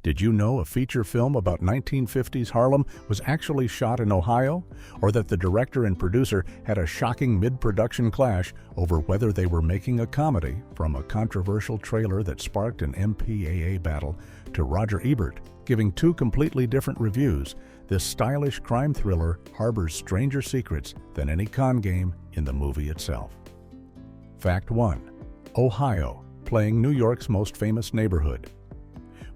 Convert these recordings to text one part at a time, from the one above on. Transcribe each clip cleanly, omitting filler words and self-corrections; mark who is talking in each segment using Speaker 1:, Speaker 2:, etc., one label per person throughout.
Speaker 1: Did you know a feature film about 1950s Harlem was actually shot in Ohio? Or that the director and producer had a shocking mid-production clash over whether they were making a comedy, from a controversial trailer that sparked an MPAA battle to Roger Ebert giving two completely different reviews? This stylish crime thriller harbors stranger secrets than any con game in the movie itself. Fact 1. Ohio, playing New York's most famous neighborhood.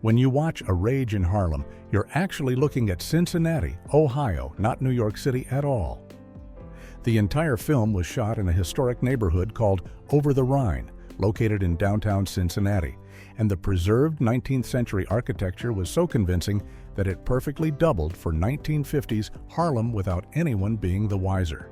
Speaker 1: When you watch A Rage in Harlem, you're actually looking at Cincinnati, Ohio, not New York City at all. The entire film was shot in a historic neighborhood called Over the Rhine, located in downtown Cincinnati, and the preserved 19th century architecture was so convincing that it perfectly doubled for 1950s Harlem without anyone being the wiser.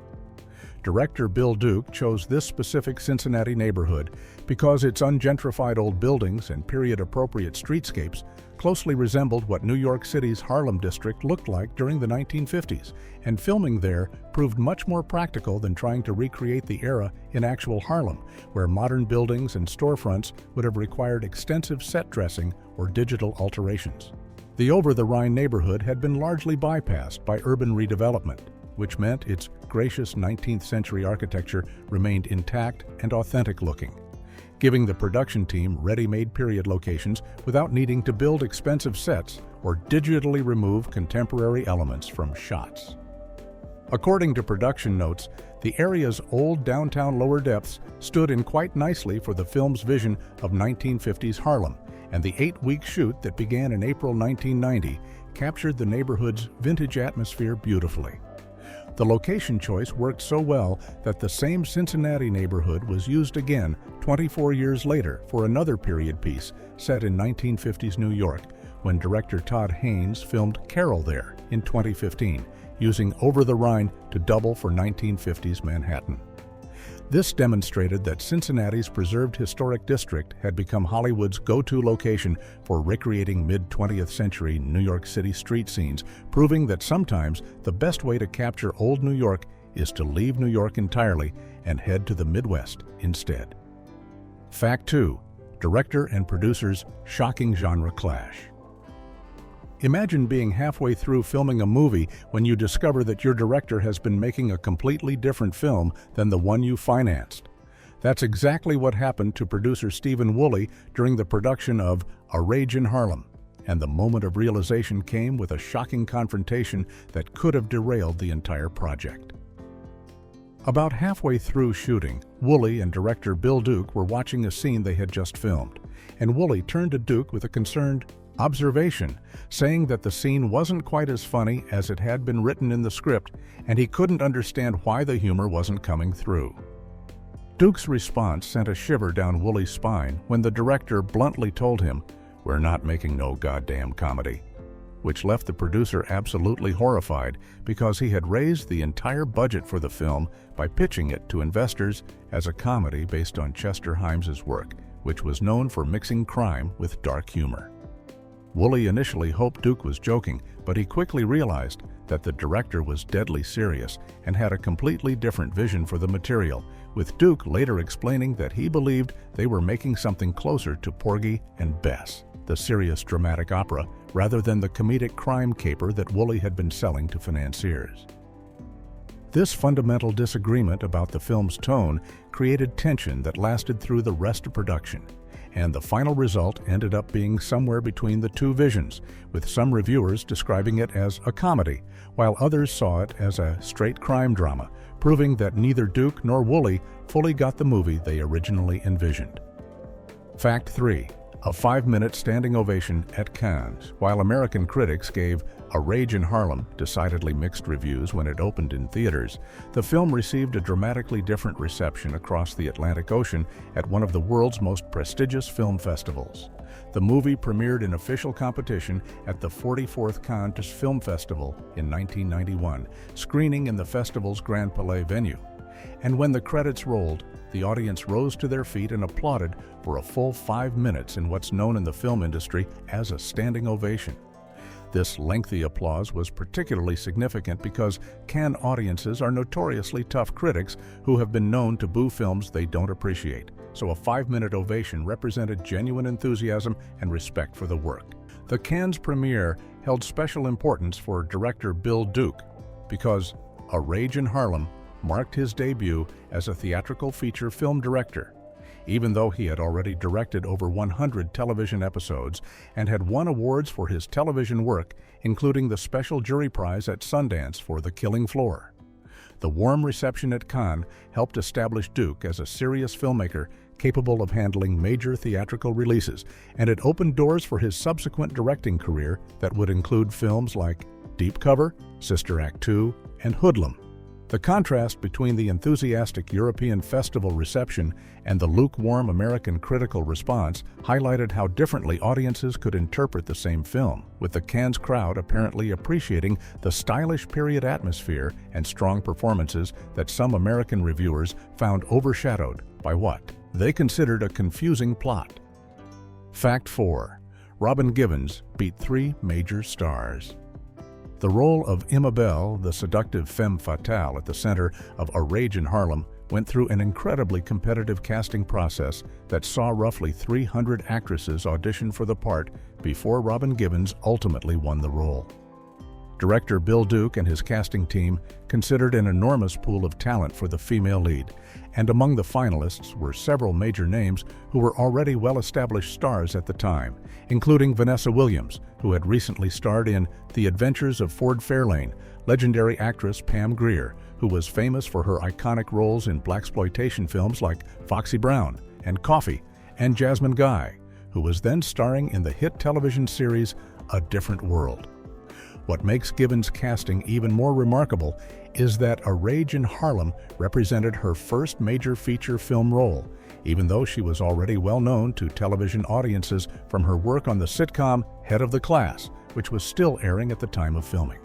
Speaker 1: Director Bill Duke chose this specific Cincinnati neighborhood because its ungentrified old buildings and period-appropriate streetscapes closely resembled what New York City's Harlem district looked like during the 1950s, and filming there proved much more practical than trying to recreate the era in actual Harlem, where modern buildings and storefronts would have required extensive set dressing or digital alterations. The Over-the-Rhine neighborhood had been largely bypassed by urban redevelopment, which meant its gracious 19th century architecture remained intact and authentic-looking, giving the production team ready-made period locations without needing to build expensive sets or digitally remove contemporary elements from shots. According to production notes, the area's old downtown lower depths stood in quite nicely for the film's vision of 1950s Harlem, and the 8-week shoot that began in April 1990 captured the neighborhood's vintage atmosphere beautifully. The location choice worked so well that the same Cincinnati neighborhood was used again 24 years later for another period piece set in 1950s New York, when director Todd Haynes filmed Carol there in 2015, using Over the Rhine to double for 1950s Manhattan. This demonstrated that Cincinnati's preserved historic district had become Hollywood's go-to location for recreating mid-20th century New York City street scenes, proving that sometimes the best way to capture old New York is to leave New York entirely and head to the Midwest instead. Fact 2. Director and producer's shocking genre clash. Imagine being halfway through filming a movie when you discover that your director has been making a completely different film than the one you financed. That's exactly what happened to producer Stephen Woolley during the production of A Rage in Harlem, and the moment of realization came with a shocking confrontation that could have derailed the entire project. About halfway through shooting, Woolley and director Bill Duke were watching a scene they had just filmed, and Woolley turned to Duke with a concerned observation, saying that the scene wasn't quite as funny as it had been written in the script, and he couldn't understand why the humor wasn't coming through. Duke's response sent a shiver down Woolley's spine when the director bluntly told him, "We're not making no goddamn comedy," which left the producer absolutely horrified because he had raised the entire budget for the film by pitching it to investors as a comedy based on Chester Himes's work, which was known for mixing crime with dark humor. Woolley initially hoped Duke was joking, but he quickly realized that the director was deadly serious and had a completely different vision for the material, with Duke later explaining that he believed they were making something closer to Porgy and Bess, the serious dramatic opera, rather than the comedic crime caper that Woolley had been selling to financiers. This fundamental disagreement about the film's tone created tension that lasted through the rest of production, and the final result ended up being somewhere between the two visions, with some reviewers describing it as a comedy, while others saw it as a straight crime drama, proving that neither Duke nor Woolley fully got the movie they originally envisioned. Fact 3. A 5-minute standing ovation at Cannes. While American critics gave A Rage in Harlem decidedly mixed reviews when it opened in theaters, the film received a dramatically different reception across the Atlantic Ocean at one of the world's most prestigious film festivals. The movie premiered in official competition at the 44th Cannes Film Festival in 1991, screening in the festival's Grand Palais venue. And when the credits rolled, the audience rose to their feet and applauded for a full 5 minutes in what's known in the film industry as a standing ovation. This lengthy applause was particularly significant because Cannes audiences are notoriously tough critics who have been known to boo films they don't appreciate, so a 5-minute ovation represented genuine enthusiasm and respect for the work. The Cannes premiere held special importance for director Bill Duke because A Rage in Harlem marked his debut as a theatrical feature film director, even though he had already directed over 100 television episodes and had won awards for his television work, including the Special Jury Prize at Sundance for The Killing Floor. The warm reception at Cannes helped establish Duke as a serious filmmaker capable of handling major theatrical releases, and it opened doors for his subsequent directing career that would include films like Deep Cover, Sister Act 2, and Hoodlum. The contrast between the enthusiastic European festival reception and the lukewarm American critical response highlighted how differently audiences could interpret the same film, with the Cannes crowd apparently appreciating the stylish period atmosphere and strong performances that some American reviewers found overshadowed by what they considered a confusing plot. Fact 4. Robin Givens beat 3 major stars. The role of Imabelle, the seductive femme fatale at the center of A Rage in Harlem, went through an incredibly competitive casting process that saw roughly 300 actresses audition for the part before Robin Givens ultimately won the role. Director Bill Duke and his casting team considered an enormous pool of talent for the female lead, and among the finalists were several major names who were already well-established stars at the time, including Vanessa Williams, who had recently starred in The Adventures of Ford Fairlane, legendary actress Pam Grier, who was famous for her iconic roles in blaxploitation films like Foxy Brown and Coffee, and Jasmine Guy, who was then starring in the hit television series A Different World. What makes Givens' casting even more remarkable is that A Rage in Harlem represented her first major feature film role, even though she was already well known to television audiences from her work on the sitcom Head of the Class, which was still airing at the time of filming.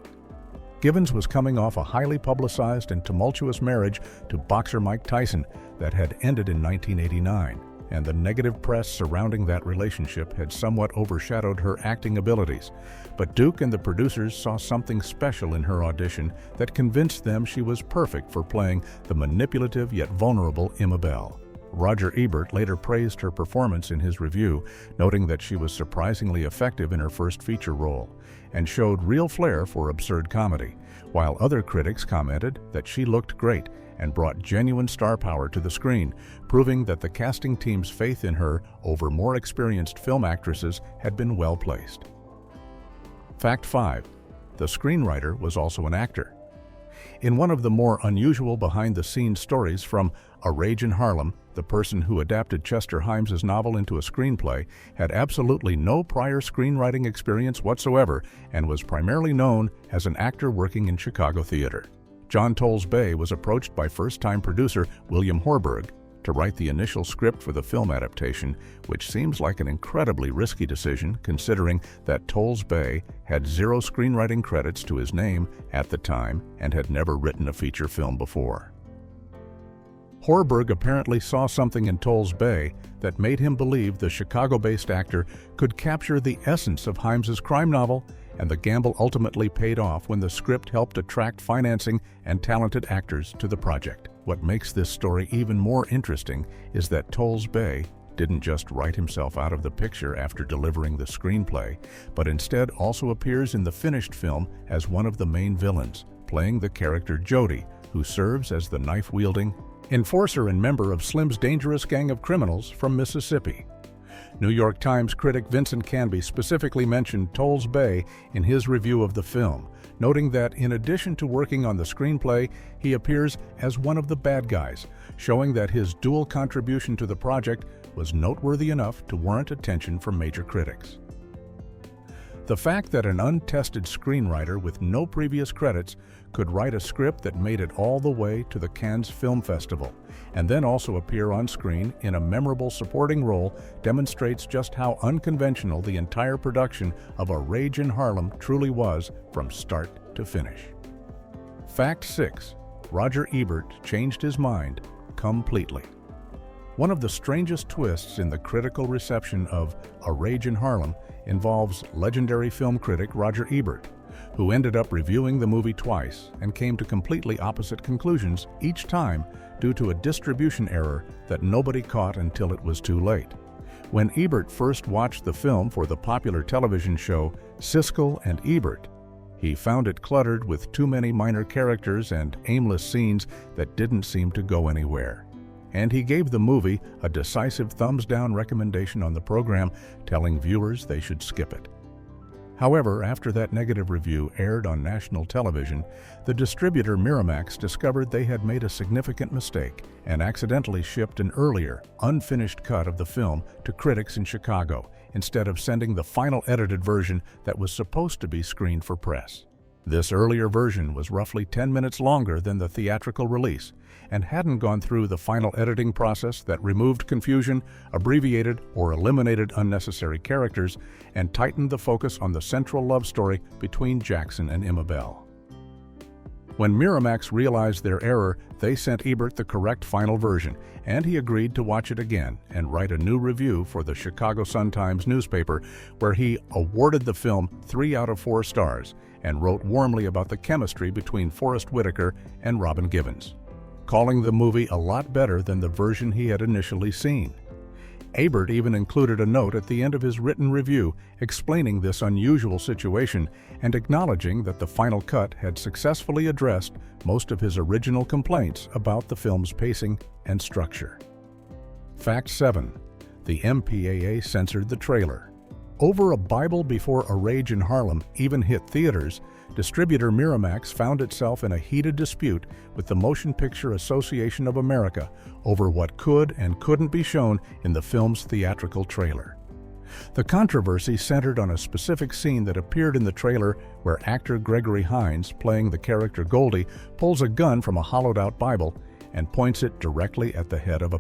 Speaker 1: Givens was coming off a highly publicized and tumultuous marriage to boxer Mike Tyson that had ended in 1989, and the negative press surrounding that relationship had somewhat overshadowed her acting abilities. But Duke and the producers saw something special in her audition that convinced them she was perfect for playing the manipulative yet vulnerable Imabelle. Roger Ebert later praised her performance in his review, noting that she was surprisingly effective in her first feature role and showed real flair for absurd comedy, while other critics commented that she looked great and brought genuine star power to the screen, proving that the casting team's faith in her over more experienced film actresses had been well placed. Fact 5. The screenwriter was also an actor. In one of the more unusual behind-the-scenes stories from A Rage in Harlem, the person who adapted Chester Himes's novel into a screenplay had absolutely no prior screenwriting experience whatsoever and was primarily known as an actor working in Chicago theater. John Toles-Bay was approached by first-time producer William Horberg to write the initial script for the film adaptation, which seems like an incredibly risky decision considering that Toles-Bay had 0 screenwriting credits to his name at the time and had never written a feature film before. Horberg apparently saw something in Toles-Bay that made him believe the Chicago-based actor could capture the essence of Himes's crime novel, and the gamble ultimately paid off when the script helped attract financing and talented actors to the project. What makes this story even more interesting is that Toles-Bay didn't just write himself out of the picture after delivering the screenplay, but instead also appears in the finished film as one of the main villains, playing the character Jody, who serves as the knife-wielding enforcer and member of Slim's dangerous gang of criminals from Mississippi. New York Times critic Vincent Canby specifically mentioned Toles-Bay in his review of the film, noting that in addition to working on the screenplay, he appears as one of the bad guys, showing that his dual contribution to the project was noteworthy enough to warrant attention from major critics. The fact that an untested screenwriter with no previous credits could write a script that made it all the way to the Cannes Film Festival and then also appear on screen in a memorable supporting role demonstrates just how unconventional the entire production of A Rage in Harlem truly was from start to finish. Fact 6. Roger Ebert changed his mind completely. One of the strangest twists in the critical reception of A Rage in Harlem involves legendary film critic Roger Ebert, who ended up reviewing the movie twice and came to completely opposite conclusions each time due to a distribution error that nobody caught until it was too late. When Ebert first watched the film for the popular television show Siskel and Ebert, he found it cluttered with too many minor characters and aimless scenes that didn't seem to go anywhere. And he gave the movie a decisive thumbs-down recommendation on the program, telling viewers they should skip it. However, after that negative review aired on national television, the distributor Miramax discovered they had made a significant mistake and accidentally shipped an earlier, unfinished cut of the film to critics in Chicago, instead of sending the final edited version that was supposed to be screened for press. This earlier version was roughly 10 minutes longer than the theatrical release and hadn't gone through the final editing process that removed confusion, abbreviated or eliminated unnecessary characters, and tightened the focus on the central love story between Jackson and Immabel. When Miramax realized their error, they sent Ebert the correct final version, and he agreed to watch it again and write a new review for the Chicago Sun-Times newspaper, where he awarded the film 3 out of 4 stars and wrote warmly about the chemistry between Forrest Whitaker and Robin Givens, calling the movie a lot better than the version he had initially seen. Ebert even included a note at the end of his written review explaining this unusual situation and acknowledging that the final cut had successfully addressed most of his original complaints about the film's pacing and structure. Fact 7. The MPAA censored the trailer. Over A Bible Before a Rage in Harlem even hit theaters, distributor Miramax found itself in a heated dispute with the Motion Picture Association of America over what could and couldn't be shown in the film's theatrical trailer. The controversy centered on a specific scene that appeared in the trailer where actor Gregory Hines, playing the character Goldie, pulls a gun from a hollowed-out Bible and points it directly at the head of a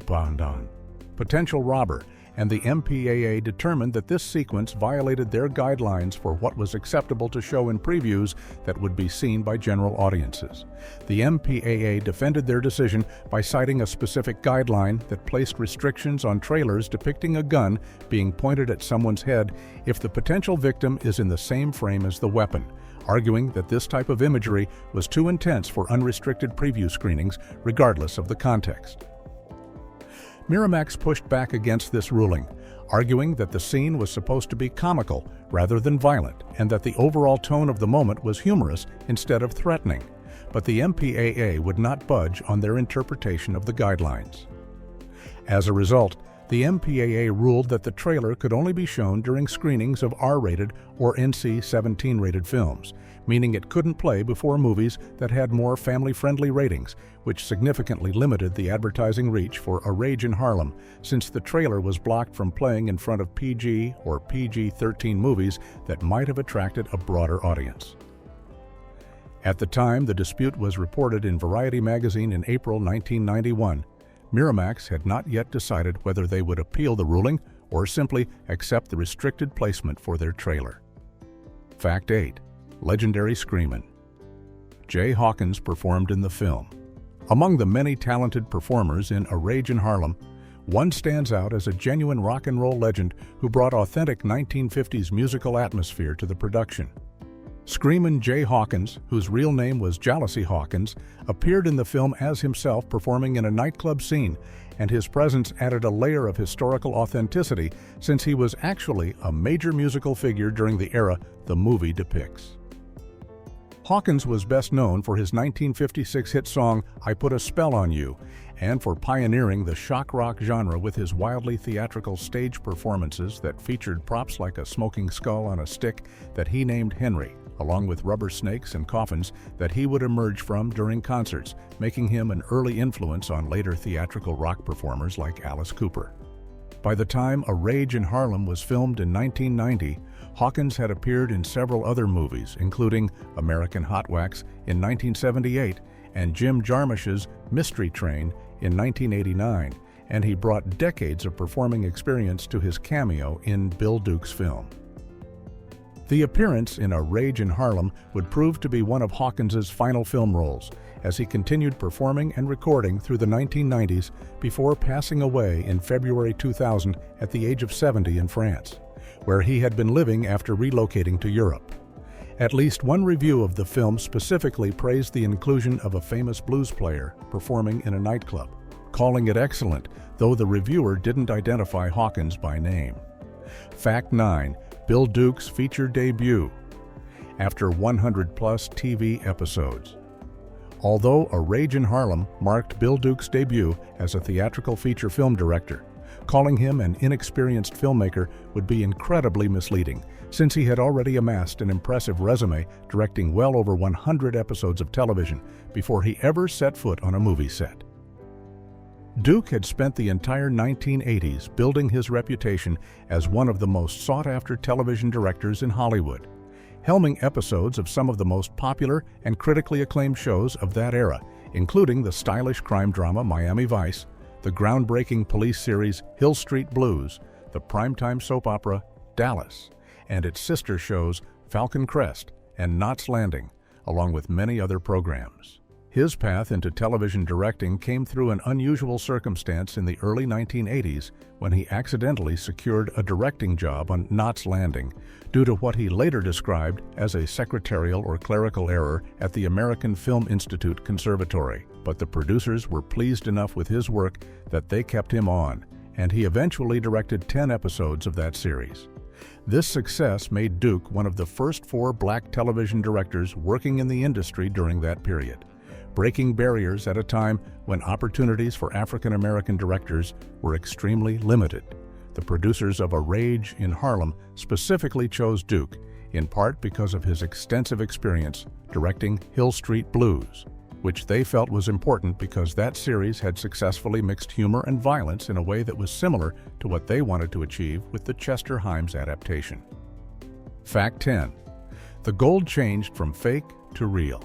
Speaker 1: potential robber, and the MPAA determined that this sequence violated their guidelines for what was acceptable to show in previews that would be seen by general audiences. The MPAA defended their decision by citing a specific guideline that placed restrictions on trailers depicting a gun being pointed at someone's head if the potential victim is in the same frame as the weapon, arguing that this type of imagery was too intense for unrestricted preview screenings, regardless of the context. Miramax pushed back against this ruling, arguing that the scene was supposed to be comical rather than violent and that the overall tone of the moment was humorous instead of threatening, but the MPAA would not budge on their interpretation of the guidelines. As a result, the MPAA ruled that the trailer could only be shown during screenings of R-rated or NC-17 rated films, meaning it couldn't play before movies that had more family-friendly ratings, which significantly limited the advertising reach for A Rage in Harlem, since the trailer was blocked from playing in front of PG or PG-13 movies that might have attracted a broader audience. At the time the dispute was reported in Variety magazine in April 1991, Miramax had not yet decided whether they would appeal the ruling or simply accept the restricted placement for their trailer. Fact 8. Legendary Screamin'. Jay Hawkins performed in the film. Among the many talented performers in A Rage in Harlem, one stands out as a genuine rock and roll legend who brought authentic 1950s musical atmosphere to the production. Screamin' Jay Hawkins, whose real name was Jallacy Hawkins, appeared in the film as himself performing in a nightclub scene, and his presence added a layer of historical authenticity since he was actually a major musical figure during the era the movie depicts. Hawkins was best known for his 1956 hit song I Put a Spell on You, and for pioneering the shock rock genre with his wildly theatrical stage performances that featured props like a smoking skull on a stick that he named Henry, along with rubber snakes and coffins that he would emerge from during concerts, making him an early influence on later theatrical rock performers like Alice Cooper. By the time A Rage in Harlem was filmed in 1990, Hawkins had appeared in several other movies, including American Hot Wax in 1978 and Jim Jarmusch's Mystery Train in 1989, and he brought decades of performing experience to his cameo in Bill Duke's film. The appearance in A Rage in Harlem would prove to be one of Hawkins's final film roles, as he continued performing and recording through the 1990s before passing away in February 2000 at the age of 70 in France, where he had been living after relocating to Europe. At least one review of the film specifically praised the inclusion of a famous blues player performing in a nightclub, calling it excellent, though the reviewer didn't identify Hawkins by name. Fact 9. Bill Duke's feature debut. After 100-plus TV episodes. Although A Rage in Harlem marked Bill Duke's debut as a theatrical feature film director, calling him an inexperienced filmmaker would be incredibly misleading, since he had already amassed an impressive resume directing well over 100 episodes of television before he ever set foot on a movie set. Duke had spent the entire 1980s building his reputation as one of the most sought-after television directors in Hollywood, helming episodes of some of the most popular and critically acclaimed shows of that era, including the stylish crime drama Miami Vice, the groundbreaking police series Hill Street Blues, the primetime soap opera Dallas, and its sister shows Falcon Crest and Knots Landing, along with many other programs. His path into television directing came through an unusual circumstance in the early 1980s when he accidentally secured a directing job on Knots Landing due to what he later described as a secretarial or clerical error at the American Film Institute Conservatory. But the producers were pleased enough with his work that they kept him on, and he eventually directed 10 episodes of that series. This success made Duke one of the first 4 black television directors working in the industry during that period, breaking barriers at a time when opportunities for African American directors were extremely limited. The producers of A Rage in Harlem specifically chose Duke, in part because of his extensive experience directing Hill Street Blues, which they felt was important because that series had successfully mixed humor and violence in a way that was similar to what they wanted to achieve with the Chester Himes adaptation. Fact 10. The Gold changed from fake to real.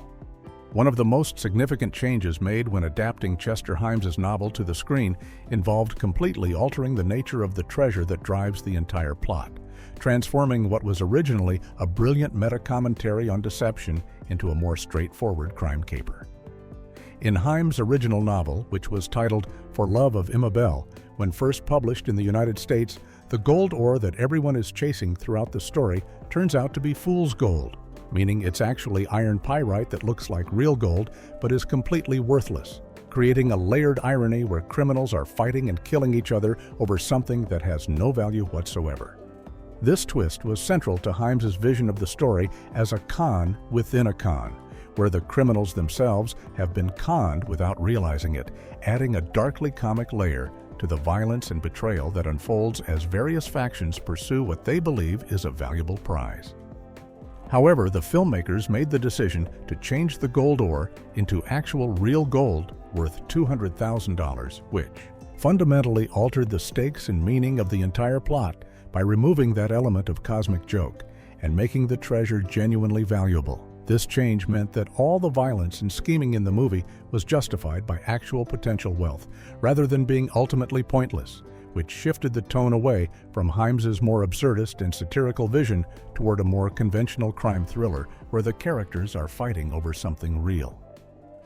Speaker 1: One of the most significant changes made when adapting Chester Himes' novel to the screen involved completely altering the nature of the treasure that drives the entire plot, transforming what was originally a brilliant meta-commentary on deception into a more straightforward crime caper. In Himes' original novel, which was titled For Love of Immabel, when first published in the United States, the gold ore that everyone is chasing throughout the story turns out to be fool's gold, meaning it's actually iron pyrite that looks like real gold but is completely worthless, creating a layered irony where criminals are fighting and killing each other over something that has no value whatsoever. This twist was central to Himes' vision of the story as a con within a con, where the criminals themselves have been conned without realizing it, adding a darkly comic layer to the violence and betrayal that unfolds as various factions pursue what they believe is a valuable prize. However, the filmmakers made the decision to change the gold ore into actual real gold worth $200,000, which fundamentally altered the stakes and meaning of the entire plot by removing that element of cosmic joke and making the treasure genuinely valuable. This change meant that all the violence and scheming in the movie was justified by actual potential wealth, rather than being ultimately pointless, which shifted the tone away from Himes' more absurdist and satirical vision toward a more conventional crime thriller where the characters are fighting over something real.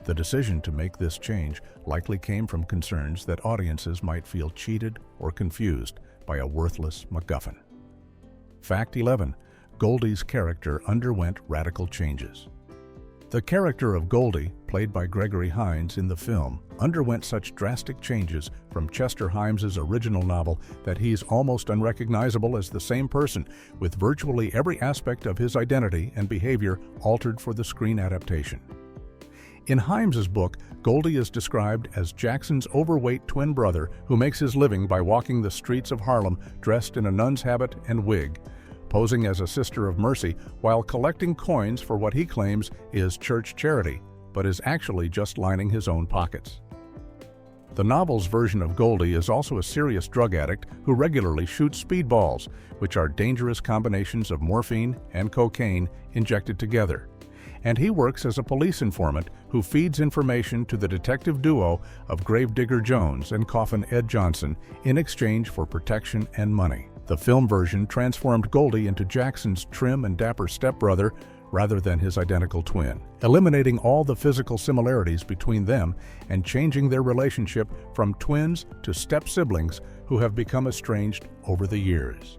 Speaker 1: The decision to make this change likely came from concerns that audiences might feel cheated or confused by a worthless MacGuffin. Fact 11. Goldie's character underwent radical changes. The character of Goldie, played by Gregory Hines in the film, underwent such drastic changes from Chester Himes' original novel that he's almost unrecognizable as the same person, with virtually every aspect of his identity and behavior altered for the screen adaptation. In Himes' book, Goldie is described as Jackson's overweight twin brother who makes his living by walking the streets of Harlem dressed in a nun's habit and wig, posing as a Sister of Mercy while collecting coins for what he claims is church charity, but is actually just lining his own pockets. The novel's version of Goldie is also a serious drug addict who regularly shoots speedballs, which are dangerous combinations of morphine and cocaine injected together. And he works as a police informant who feeds information to the detective duo of Gravedigger Jones and Coffin Ed Johnson in exchange for protection and money. The film version transformed Goldie into Jackson's trim and dapper stepbrother rather than his identical twin, eliminating all the physical similarities between them and changing their relationship from twins to step-siblings who have become estranged over the years.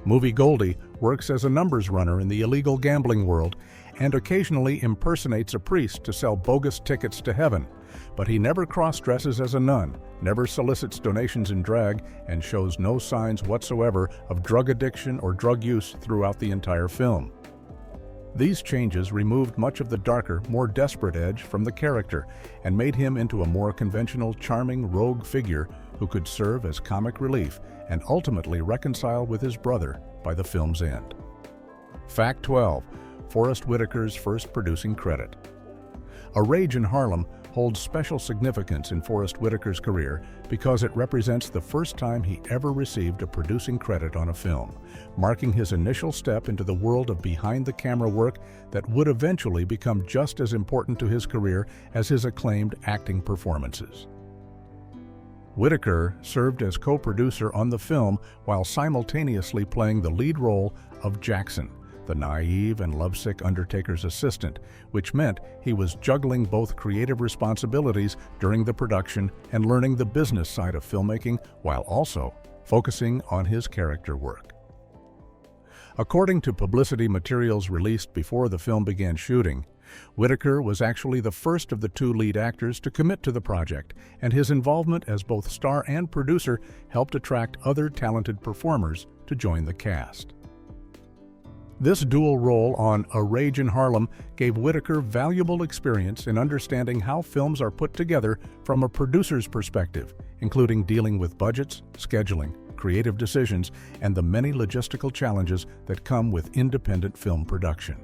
Speaker 1: Movie Goldie works as a numbers runner in the illegal gambling world, and occasionally impersonates a priest to sell bogus tickets to heaven. But he never cross-dresses as a nun, never solicits donations in drag, and shows no signs whatsoever of drug addiction or drug use throughout the entire film. These changes removed much of the darker, more desperate edge from the character and made him into a more conventional, charming rogue figure who could serve as comic relief and ultimately reconcile with his brother by the film's end. Fact 12. Forest Whitaker's first producing credit. A Rage in Harlem holds special significance in Forest Whitaker's career because it represents the first time he ever received a producing credit on a film, marking his initial step into the world of behind-the-camera work that would eventually become just as important to his career as his acclaimed acting performances. Whitaker served as co-producer on the film while simultaneously playing the lead role of Jackson, the naive and lovesick Undertaker's assistant, which meant he was juggling both creative responsibilities during the production and learning the business side of filmmaking while also focusing on his character work. According to publicity materials released before the film began shooting, Whitaker was actually the first of the two lead actors to commit to the project, and his involvement as both star and producer helped attract other talented performers to join the cast. This dual role on A Rage in Harlem gave Whitaker valuable experience in understanding how films are put together from a producer's perspective, including dealing with budgets, scheduling, creative decisions, and the many logistical challenges that come with independent film production.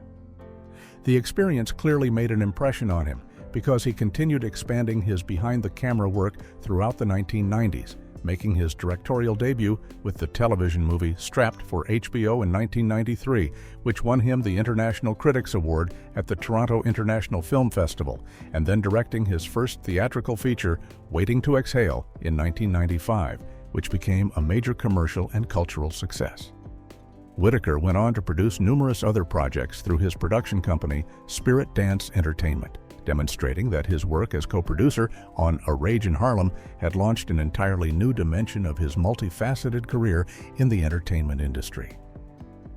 Speaker 1: The experience clearly made an impression on him because he continued expanding his behind-the-camera work throughout the 1990s, making his directorial debut with the television movie Strapped for HBO in 1993, which won him the International Critics Award at the Toronto International Film Festival, and then directing his first theatrical feature, Waiting to Exhale, in 1995, which became a major commercial and cultural success. Whitaker went on to produce numerous other projects through his production company, Spirit Dance Entertainment, demonstrating that his work as co-producer on A Rage in Harlem had launched an entirely new dimension of his multifaceted career in the entertainment industry.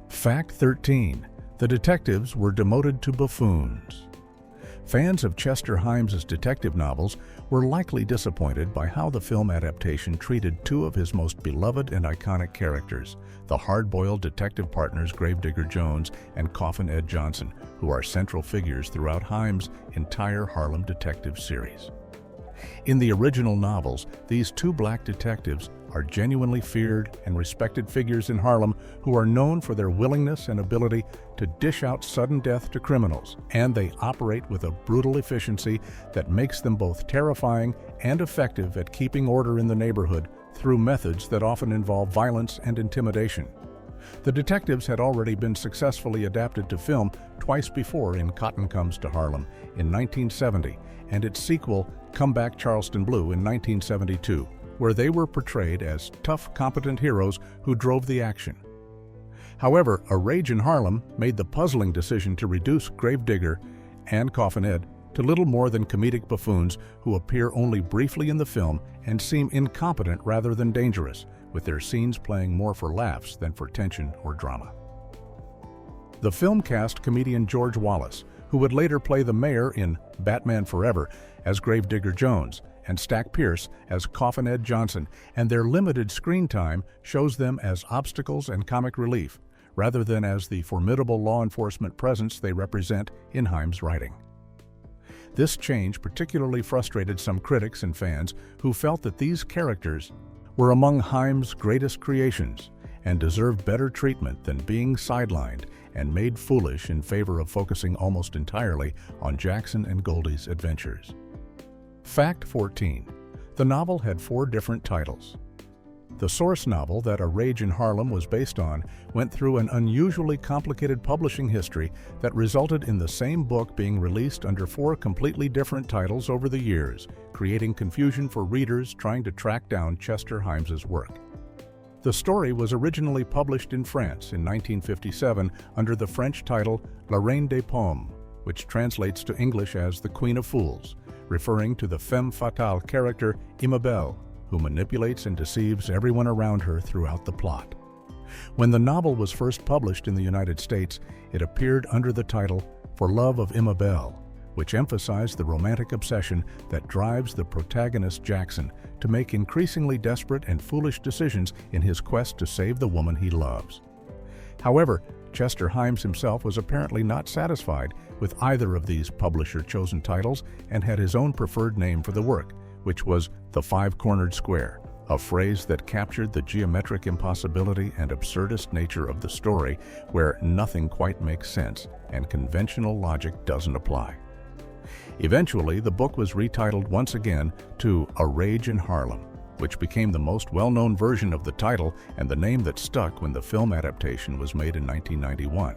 Speaker 1: Fact 13. The detectives were demoted to buffoons. Fans of Chester Himes's detective novels were likely disappointed by how the film adaptation treated two of his most beloved and iconic characters, the hard-boiled detective partners Gravedigger Jones and Coffin Ed Johnson, who are central figures throughout Himes' entire Harlem detective series. In the original novels, these two black detectives are genuinely feared and respected figures in Harlem who are known for their willingness and ability to dish out sudden death to criminals, and they operate with a brutal efficiency that makes them both terrifying and effective at keeping order in the neighborhood through methods that often involve violence and intimidation. The detectives had already been successfully adapted to film twice before in Cotton Comes to Harlem in 1970 and its sequel, Come Back Charleston Blue, in 1972, where they were portrayed as tough, competent heroes who drove the action. However, A Rage in Harlem made the puzzling decision to reduce Gravedigger and Coffin Ed to little more than comedic buffoons who appear only briefly in the film and seem incompetent rather than dangerous, with their scenes playing more for laughs than for tension or drama. The film cast comedian George Wallace, who would later play the mayor in Batman Forever as Gravedigger Jones, and Stack Pierce as Coffin Ed Johnson, and their limited screen time shows them as obstacles and comic relief, rather than as the formidable law enforcement presence they represent in Himes' writing. This change particularly frustrated some critics and fans who felt that these characters were among Himes' greatest creations and deserved better treatment than being sidelined and made foolish in favor of focusing almost entirely on Jackson and Goldie's adventures. Fact 14. The novel had 4 different titles. The source novel that A Rage in Harlem was based on went through an unusually complicated publishing history that resulted in the same book being released under 4 completely different titles over the years, creating confusion for readers trying to track down Chester Himes's work. The story was originally published in France in 1957 under the French title La Reine des Pommes, which translates to English as The Queen of Fools, referring to the femme fatale character Immabel, who manipulates and deceives everyone around her throughout the plot. When the novel was first published in the United States, it appeared under the title For Love of Imabel, which emphasized the romantic obsession that drives the protagonist Jackson to make increasingly desperate and foolish decisions in his quest to save the woman he loves. However, Chester Himes himself was apparently not satisfied with either of these publisher-chosen titles and had his own preferred name for the work, which was The Five-Cornered Square, a phrase that captured the geometric impossibility and absurdist nature of the story, where nothing quite makes sense and conventional logic doesn't apply. Eventually, the book was retitled once again to A Rage in Harlem, which became the most well-known version of the title and the name that stuck when the film adaptation was made in 1991,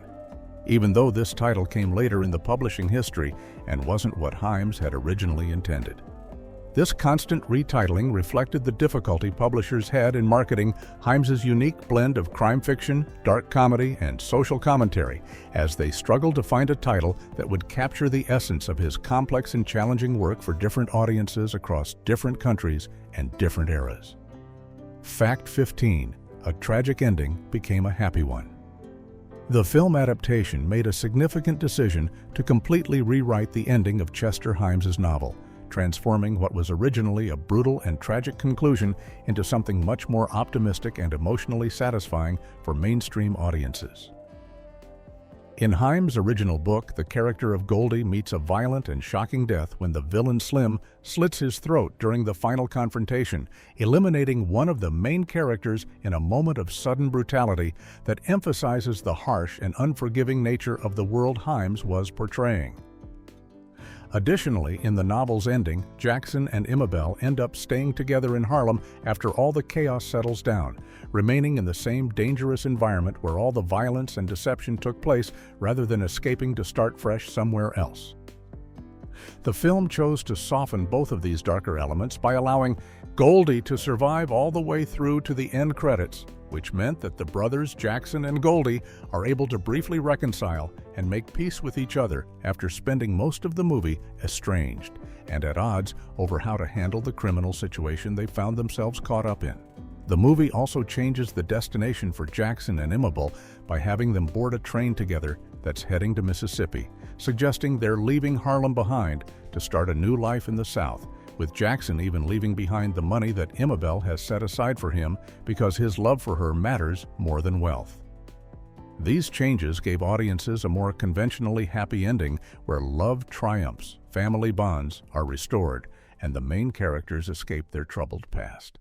Speaker 1: even though this title came later in the publishing history and wasn't what Himes had originally intended. This constant retitling reflected the difficulty publishers had in marketing Himes's unique blend of crime fiction, dark comedy, and social commentary, as they struggled to find a title that would capture the essence of his complex and challenging work for different audiences across different countries and different eras. Fact 15. A tragic ending became a happy one. The film adaptation made a significant decision to completely rewrite the ending of Chester Himes's novel, transforming what was originally a brutal and tragic conclusion into something much more optimistic and emotionally satisfying for mainstream audiences. In Himes' original book, the character of Goldie meets a violent and shocking death when the villain Slim slits his throat during the final confrontation, eliminating one of the main characters in a moment of sudden brutality that emphasizes the harsh and unforgiving nature of the world Himes was portraying. Additionally, in the novel's ending, Jackson and Imabel end up staying together in Harlem after all the chaos settles down, remaining in the same dangerous environment where all the violence and deception took place rather than escaping to start fresh somewhere else. The film chose to soften both of these darker elements by allowing Goldie to survive all the way through to the end credits, which meant that the brothers Jackson and Goldie are able to briefly reconcile and make peace with each other after spending most of the movie estranged and at odds over how to handle the criminal situation they found themselves caught up in. The movie also changes the destination for Jackson and Imabel by having them board a train together that's heading to Mississippi, suggesting they're leaving Harlem behind to start a new life in the South, with Jackson even leaving behind the money that Imabel has set aside for him because his love for her matters more than wealth. These changes gave audiences a more conventionally happy ending where love triumphs, family bonds are restored, and the main characters escape their troubled past.